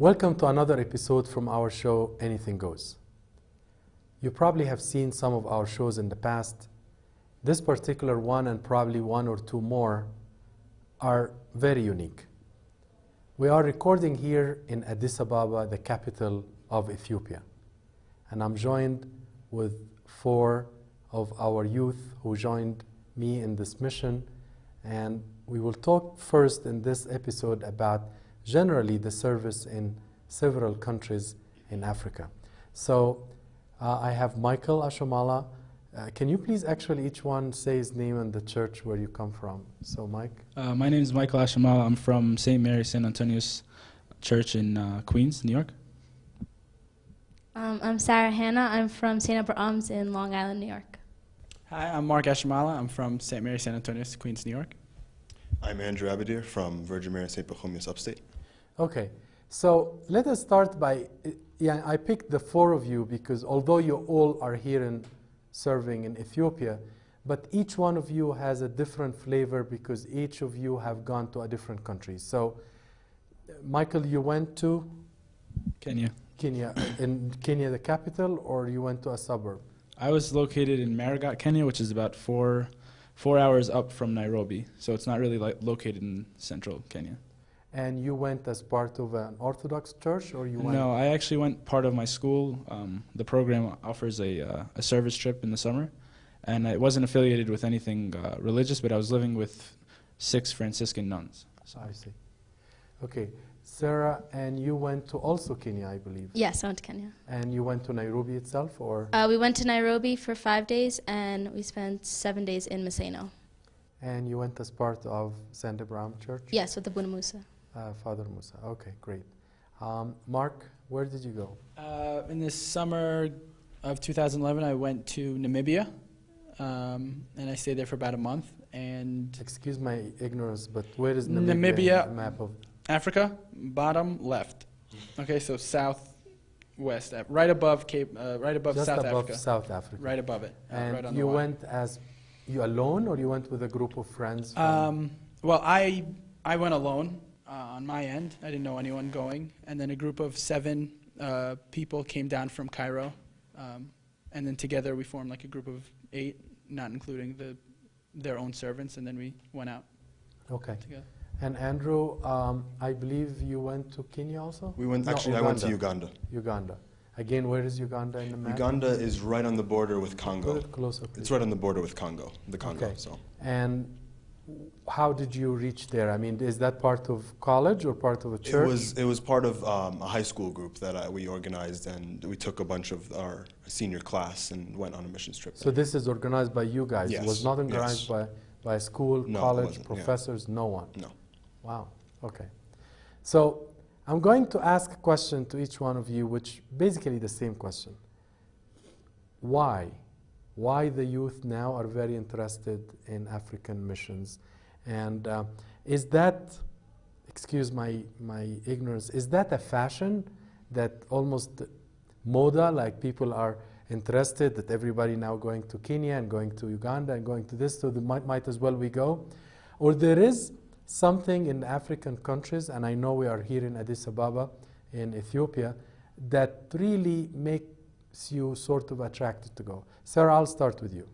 Welcome to another episode from our show, Anything Goes. You probably have seen some of our shows in the past. This particular one, and probably one or two more, are very unique. We are recording here in Addis Ababa, the capital of Ethiopia. And I'm joined with 4 of our youth who joined me in this mission. And we will talk first in this episode about generally the service in several countries in Africa. So I have Michael Ashamala. Can you please actually each one say his name and the church where you come from? So Mike? My name is Michael Ashamala. I'm from St. Mary St. Antonius Church in Queens, New York. I'm Sarah Hanna. I'm from St. Abraham's in Long Island, New York. Hi, I'm Mark Ashamala. I'm from St. Mary St. Antonius, Queens, New York. I'm Andrew Abadir from Virgin Mary St. Pachomius Upstate. Okay, so let us start by, I picked the 4 of you because although you all are here in serving in Ethiopia, but each one of you has a different flavor because each of you have gone to a different country. So, Michael, you went to? Kenya. Kenya. In Kenya, the capital, or you went to a suburb? I was located in Marigat, Kenya, which is about 4 hours up from Nairobi. So it's not really located in central Kenya. And you went as part of an Orthodox church, or you went? No, I actually went part of my school. The program offers a service trip in the summer, and it wasn't affiliated with anything religious, but I was living with 6 Franciscan nuns. So. I see. Okay. Sarah, and you went to also Kenya, I believe. Yes, I went to Kenya. And you went to Nairobi itself, or? We went to Nairobi for 5 days, and we spent 7 days in Maseno. And you went as part of St. Abraham Church? Yes, with the Buna Musa. Father Musa. Okay, great. Mark, where did you go? In the summer of 2011, I went to Namibia, and I stayed there for about a month. And Excuse my ignorance, but where is Namibia, Namibia, in the map of? Africa, bottom left. Okay, so southwest, right above Just South above Africa. South Africa. Right above it. And right on you the line. went as you alone, or you went with a group of friends? Well, I went alone on my end. I didn't know anyone going. And then a group of 7 people came down from Cairo. And then together we formed like a group of 8, not including their own servants. And then we went out Okay. together. And Andrew, I believe you went to Kenya also? We went, No, actually, I went to Uganda. Uganda. Again, where is Uganda in the map? Uganda is right on the border with Put Congo. it closer, please. It's right on the border with Congo, the Congo. Okay. So And how did you reach there? I mean, is that part of college or part of a church? it was part of a high school group that we organized, and we took a bunch of our senior class and went on a missions trip. So this is organized by you guys? Yes, It was not organized yes. by school, No, it college, wasn't, yeah. professors, no one? No. Wow, okay. So I'm going to ask a question to each one of you, which basically the same question. Why? Why the youth now are very interested in African missions? And is that, excuse my ignorance, is that a fashion that almost moda, like people are interested that everybody now going to Kenya and going to Uganda and going to this, so they might as well we go? Or there is something in African countries, and I know we are here in Addis Ababa in Ethiopia, that really makes you sort of attracted to go? Sarah, I'll start with you.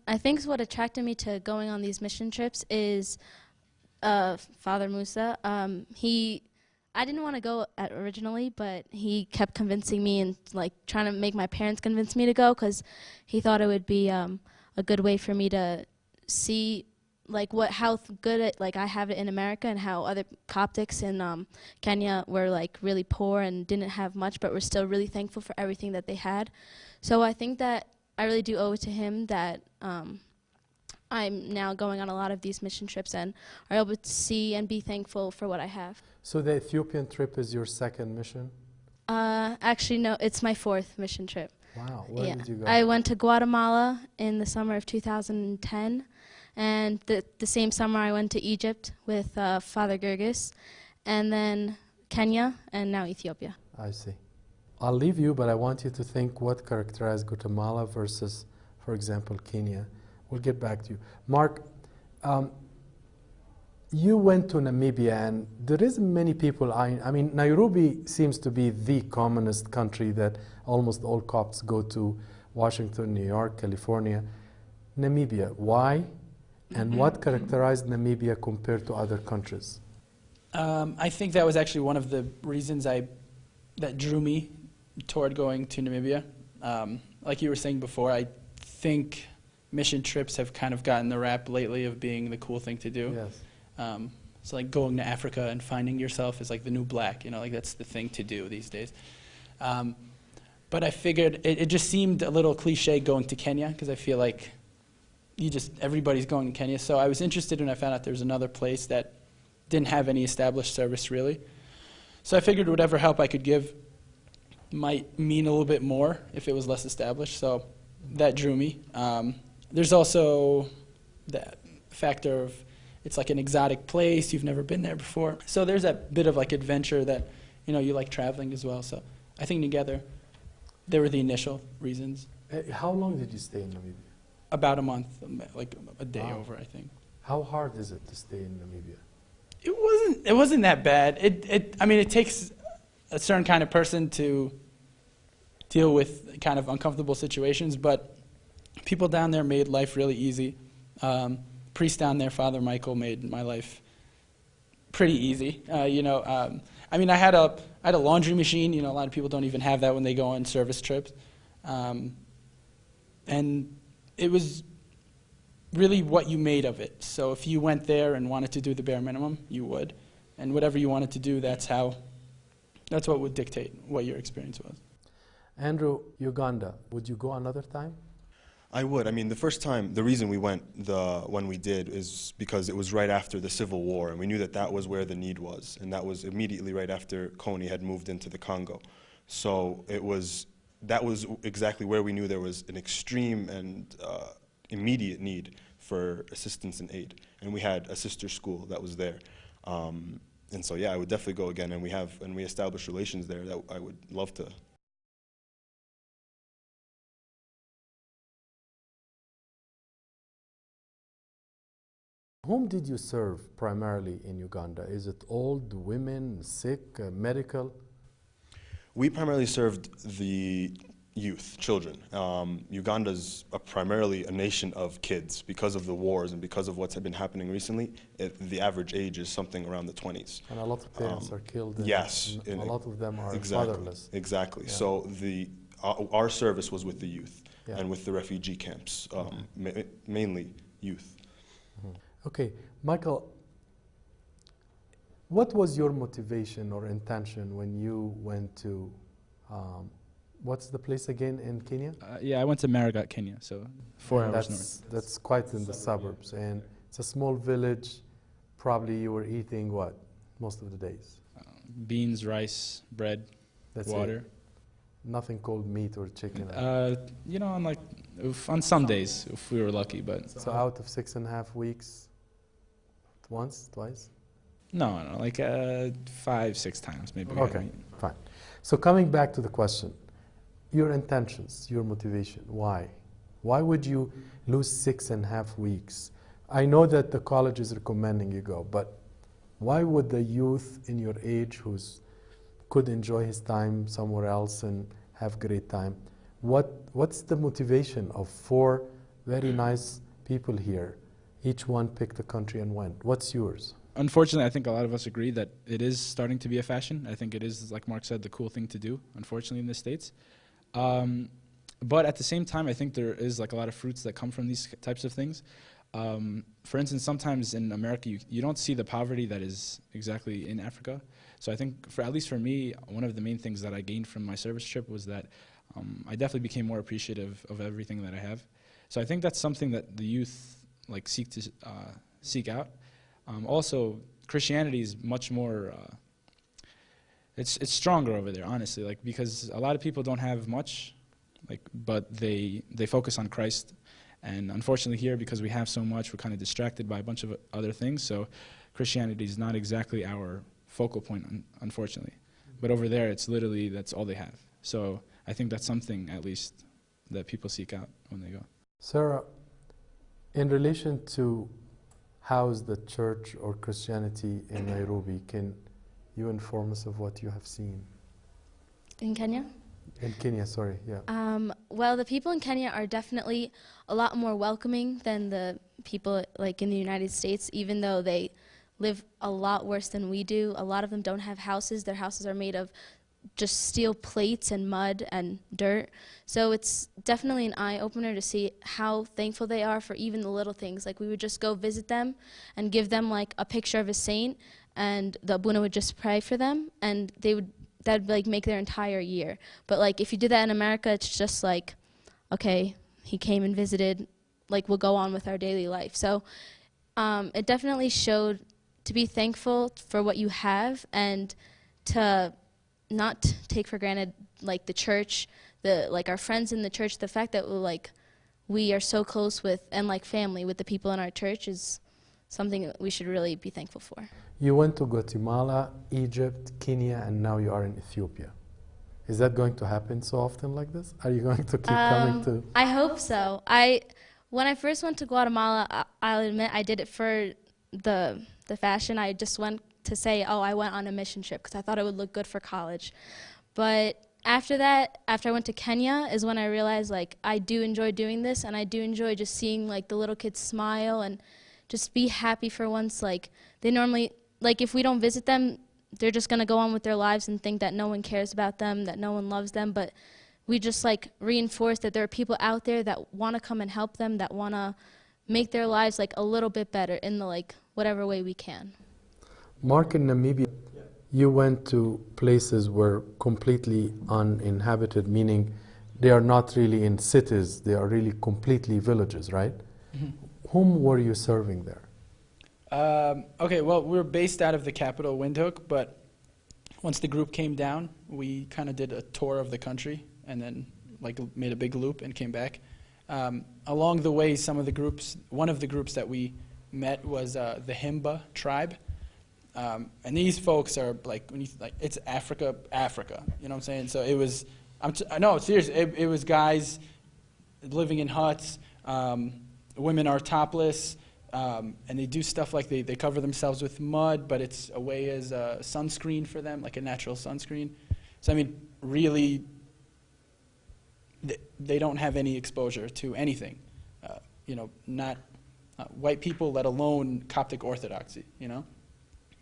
I think what attracted me to going on these mission trips is Father Musa. I didn't want to go originally, but he kept convincing me and like trying to make my parents convince me to go because he thought it would be a good way for me to see like how good it like I have it in America and how other Coptics in Kenya were like really poor and didn't have much, but were still really thankful for everything that they had. So I think that I really do owe it to him that I'm now going on a lot of these mission trips and are able to see and be thankful for what I have. So the Ethiopian trip is your second mission? Actually, no, it's my 4th mission trip. Wow, where did you go? I went to Guatemala in the summer of 2010, and the same summer I went to Egypt with Father Gergis, and then Kenya, and now Ethiopia. I see. I'll leave you, but I want you to think what characterized Guatemala versus, for example, Kenya. We'll get back to you. Mark, you went to Namibia, and there isn't many people. I mean, Nairobi seems to be the commonest country that almost all Copts go to: Washington, New York, California. Namibia, why? And what characterized Namibia compared to other countries? I think that was actually one of the reasons that drew me toward going to Namibia. Like you were saying before, I think mission trips have kind of gotten the rap lately of being the cool thing to do. Yes. So like going to Africa and finding yourself is like the new black, you know, like that's the thing to do these days. But I figured it just seemed a little cliche going to Kenya, because I feel like everybody's going to Kenya. So I was interested when I found out there was another place that didn't have any established service really. So I figured whatever help I could give might mean a little bit more if it was less established. So that drew me. There's also that factor of it's like an exotic place, you've never been there before. So there's that bit of like adventure that, you know, you like traveling as well. So I think together, they were the initial reasons. How long did you stay in Namibia? About a month, like a day Wow. over, I think. How hard is it to stay in Namibia? It wasn't that bad. I mean, it takes a certain kind of person to deal with kind of uncomfortable situations, but people down there made life really easy. Priest down there, Father Michael, made my life pretty easy. You know, I mean, I had a laundry machine. You know, a lot of people don't even have that when they go on service trips, and it was really what you made of it. So if you went there and wanted to do the bare minimum, you would, and whatever you wanted to do, that's what would dictate what your experience was. Andrew, Uganda, would you go another time? I would. I mean, the first time, the reason we went when we did is because it was right after the Civil War, and we knew that that was where the need was, and that was immediately right after Kony had moved into the Congo. So that was exactly where we knew there was an extreme and immediate need for assistance and aid, and we had a sister school that was there. And so, yeah, I would definitely go again, and we established relations there that I would love to. Whom did you serve primarily in Uganda? Is it old, women, sick, medical? We primarily served the youth, children. Uganda's primarily a nation of kids because of the wars and because of what's been happening recently. The average age is something around the 20s. And a lot of parents are killed. Yes. And a lot of them are exactly, fatherless. Exactly. Yeah. So our service was with the youth, Yeah. and with the refugee camps, mainly youth. Okay, Michael, what was your motivation or intention when you went to, what's the place again in Kenya? Yeah, I went to Marigat, Kenya, so 4 hours north. That's quite in the suburbs, and it's a small village. Probably you were eating what most of the days? Beans, rice, bread, That's water. it. Nothing called meat or chicken. You know, on some days, if we were lucky, but So out of 6.5 weeks, once, twice? no, like 5, 6 times maybe. we had Okay, meat. fine. So coming back to the question, your intentions, your motivation, why? Why would you lose 6.5 weeks? I know that the college is recommending you go, but why would the youth in your age could enjoy his time somewhere else and have great time? What's the motivation of 4 very nice people here? Each one picked a country and went. What's yours? Unfortunately, I think a lot of us agree that it is starting to be a fashion. I think it is, like Mark said, the cool thing to do, unfortunately, in the States. But at the same time, I think there is like a lot of fruits that come from these types of things. For instance, sometimes in America, you don't see the poverty that is exactly in Africa. So I think, at least for me, one of the main things that I gained from my service trip was that I definitely became more appreciative of everything that I have. So I think that's something that the youth seek out. Also, Christianity is much more, it's stronger over there, honestly, like, because a lot of people don't have much, like, but they focus on Christ. And unfortunately here, because we have so much, we're kind of distracted by a bunch of other things. So Christianity is not exactly our focal point, unfortunately. But over there, it's literally, that's all they have. So I think that's something, at least, that people seek out when they go. Sarah, in relation to how's the church or Christianity in Nairobi? Can you inform us of what you have seen? In Kenya? In Kenya, sorry, yeah. Well, the people in Kenya are definitely a lot more welcoming than the people like in the United States, even though they live a lot worse than we do. A lot of them don't have houses. Their houses are made of just steel plates and mud and dirt. So it's definitely an eye-opener to see how thankful they are for even the little things. Like we would just go visit them and give them like a picture of a saint, and the abuna would just pray for them, and that'd like make their entire year. But like if you did that in America, it's just like, okay, he came and visited, like we'll go on with our daily life. So it definitely showed to be thankful for what you have and to not take for granted like the church, like our friends in the church. The fact that we are so close with and like family with the people in our church is something that we should really be thankful for. You went to Guatemala, Egypt, Kenya, and now you are in Ethiopia. Is that going to happen so often like this? Are you going to keep coming to? I hope so. When I first went to Guatemala, I'll admit I did it for the fashion. I just went to say, oh, I went on a mission trip because I thought it would look good for college. But after that, after I went to Kenya, is when I realized like I do enjoy doing this, and I do enjoy just seeing like the little kids smile and just be happy for once. Like they normally, like if we don't visit them, they're just gonna go on with their lives and think that no one cares about them, that no one loves them. But we just like reinforce that there are people out there that want to come and help them, that want to make their lives like a little bit better in the like whatever way we can. Mark, in Namibia, you went to places where completely uninhabited, meaning they are not really in cities, they are really completely villages, right? Mm-hmm. Whom were you serving there? Okay, well, we were based out of the capital, Windhoek, but once the group came down, we kind of did a tour of the country and then like made a big loop and came back. Along the way, one of the groups that we met was the Himba tribe. And these folks are like, it's Africa, you know what I'm saying? So it was, no, seriously, it was guys living in huts, women are topless, and they do stuff like they cover themselves with mud, but it's a way as a sunscreen for them, like a natural sunscreen. So I mean, really, they don't have any exposure to anything, not white people, let alone Coptic Orthodoxy,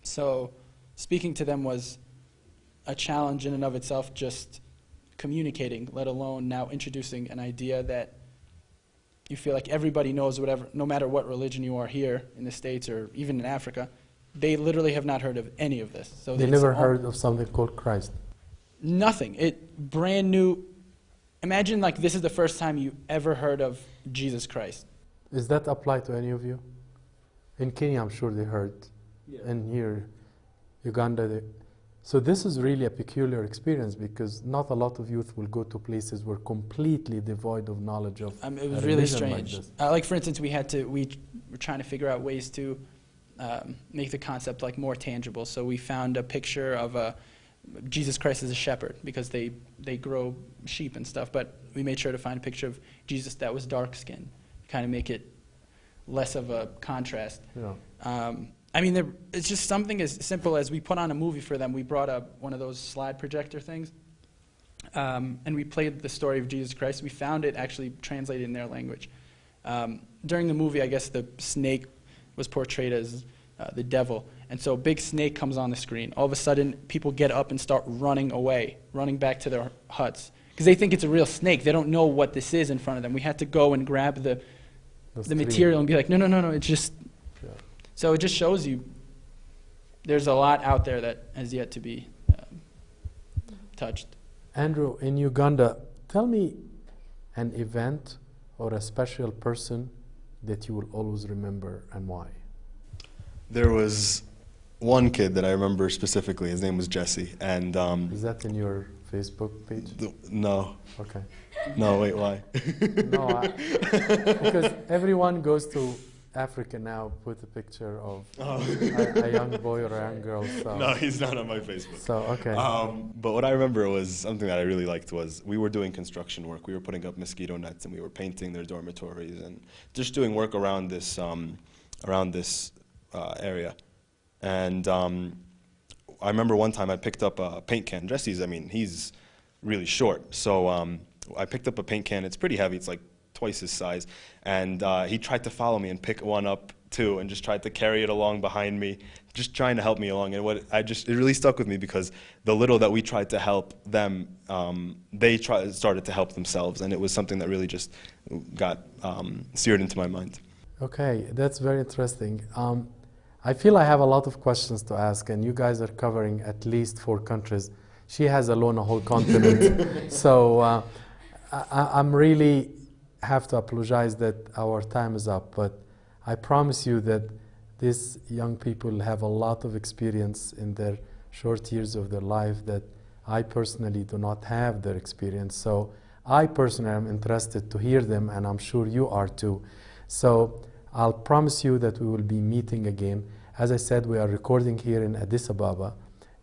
So speaking to them was a challenge in and of itself, just communicating, let alone now introducing an idea that you feel like everybody knows, no matter what religion you are here in the States or even in Africa, they literally have not heard of any of this. So they never heard of something called Christ? Nothing. It brand new. Imagine like this is the first time you ever heard of Jesus Christ. Does that apply to any of you? In Kenya, I'm sure they heard. Yeah. And here, Uganda. So this is really a peculiar experience because not a lot of youth will go to places where completely devoid of knowledge of it was really strange. Like for instance, we were trying to figure out ways to make the concept like more tangible. So we found a picture of Jesus Christ as a shepherd because they grow sheep and stuff. But we made sure to find a picture of Jesus that was dark skinned, kind of make it less of a contrast. Yeah. I mean, it's just something as simple as we put on a movie for them. We brought up one of those slide projector things, and we played the story of Jesus Christ. We found it actually translated in their language. During the movie, I guess the snake was portrayed as the devil, and so a big snake comes on the screen. All of a sudden, people get up and start running away, running back to their huts, because they think it's a real snake. They don't know what this is in front of them. We had to go and grab the material and be like, no, it's just... Yeah. So it just shows you there's a lot out there that has yet to be touched. Andrew, in Uganda, tell me an event or a special person that you will always remember and why. There was one kid that I remember specifically. His name was Jesse, and is that in your Facebook page? No. Okay. No, wait, why? No, because everyone goes to Africa now, put a picture of a young boy or a young girl. So. No, he's not on my Facebook. So, okay. But what I remember was something that I really liked was we were doing construction work. We were putting up mosquito nets and we were painting their dormitories and just doing work around this around this area. And I remember one time I picked up a paint can. Jesse's, I mean, he's really short. So I picked up a paint can. It's pretty heavy. It's like twice his size. And he tried to follow me and pick one up too, and just tried to carry it along behind me, just trying to help me along. And it really stuck with me, because the little that we tried to help them, they started to help themselves. And it was something that really just got seared into my mind. Okay, that's very interesting. I feel I have a lot of questions to ask, and you guys are covering at least 4 countries. She has alone a whole continent. So I'm really have to apologize that our time is up, but I promise you that these young people have a lot of experience in their short years of their life that I personally do not have their experience. So I personally am interested to hear them, and I'm sure you are too. So I'll promise you that we will be meeting again. As I said, we are recording here in Addis Ababa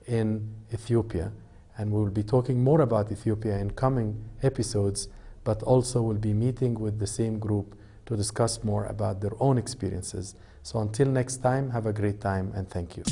in Ethiopia, and we will be talking more about Ethiopia in coming episodes, but also we'll be meeting with the same group to discuss more about their own experiences. So until next time, have a great time, and thank you.